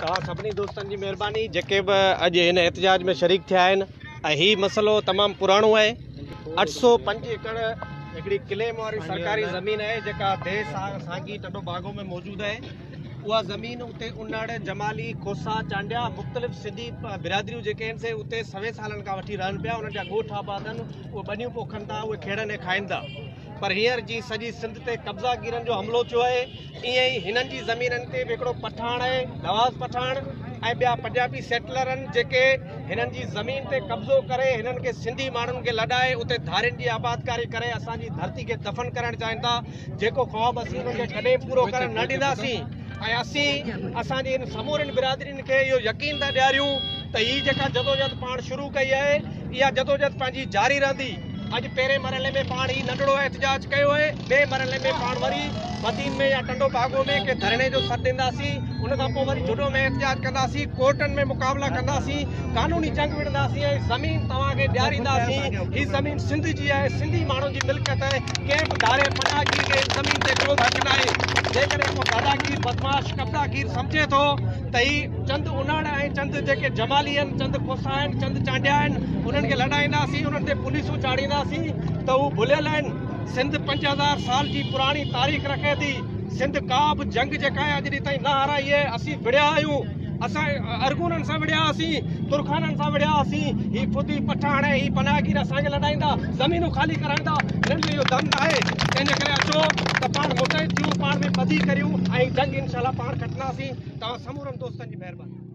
तव्हां सभिनी दोस्तनि जी महिरबानी जेके बि अॼु हिन एहतजाज में शरीक थिया आहिनि। ऐं हीउ मसइलो तमामु पुराणो आहे। 805 एकड़ हिकिड़ी क्लेम वारी सरकारी ज़मीन आहे जेका देश साॻी टंडो बागो में मौजूदु आहे। उहा ज़मीन उते उन्नाड़ जमाली खोसा चांडिया मुख़्तलिफ़ सिंधी बिरादरियूं जेके आहिनि से उते 100 सालनि खां वठी रहनि पिया। उन्हनि जा ॻोठ आबाद आहिनि, उहे बनियूं पोखनि था, उहे खेड़नि ऐं खाइनि था। पर हींअर जी सॼी सिंध ते कब्ज़ागीरनि जो हमिलो थियो आहे। ईअं ई हिननि जी ज़मीननि ते बि हिकिड़ो पठाण आहे, नवाज़ पठाण, ऐं ॿिया पंजाबी सेटलर आहिनि जेके हिननि जी ज़मीन ते कब्ज़ो करे हिननि खे सिंधी माण्हुनि खे लॾाए उते धारियुनि जी आबादकारी करे असांजी धरती खे दफ़न करणु चाहिनि था। जेको ख़्वाबु असीं उन्हनि खे कॾहिं पूरो करणु न ॾींदासीं। ऐं असीं असांजी इन समूरनि बिरादरियुनि खे इहो यकीन था ॾियारियूं त हीअ जेका जदोजहद पाण शुरू कई आहे इहा जदोजहद पंहिंजी जारी रहंदी। अॼु पहिरें मरहले में पाण ही नंढड़ो एहतजाज कयो आहे, ॿिए मरहले में पाण वरी मदीन में या टंडो बागो में के धरणे जो सॾु ॾींदासीं। उन खां पोइ वरी जुडो में एहतजाज कंदासीं, कोर्टनि में मुक़ाबला कंदासीं, कानूनी जंग विड़ंदासीं ऐं ज़मीन तव्हांखे ॾियारींदासीं। हीअ ज़मीन सिंध जी आहे, सिंधी माण्हुनि जी मिल्कियत आहे। कंहिं बि धारे पनाहगीर खे ज़मीन ते को हक़ न आहे। जेकॾहिं को दादागीर बदमाश कब्ज़ागीर सम्झे थो त ही चंद उनाड़ ऐं चंद जेके जमाली आहिनि, चंद खोसा आहिनि, चंद चांडिया आहिनि, उन्हनि खे लड़ाईंदासीं, उन्हनि ते पुलिसूं चाढ़ींदासीं त हू भुलियल आहिनि। सिंध 5000 साल जी पुराणी तारीख़ रखे थी। सिंध का बि जंग जेका आहे अॼु ॾींहं ताईं न हाराई आहे। असीं विड़िया आहियूं, असां अरगुननि सां विड़िया हुआसीं, तुरखाननि सां विड़िया हुआसीं। ही फुदी पठाण ऐं ही पनाहगीर असांखे लड़ाईंदा, ज़मीनूं ख़ाली कराईंदा। हिननि जो इहो दम न आहे। तंहिंजे करे अचो त पाण मुतहिद थियूं, पाण में ॿधी करियूं ऐं जंग इनशाला पाण खटंदासीं। तव्हां समूरनि दोस्तनि जी महिरबानी।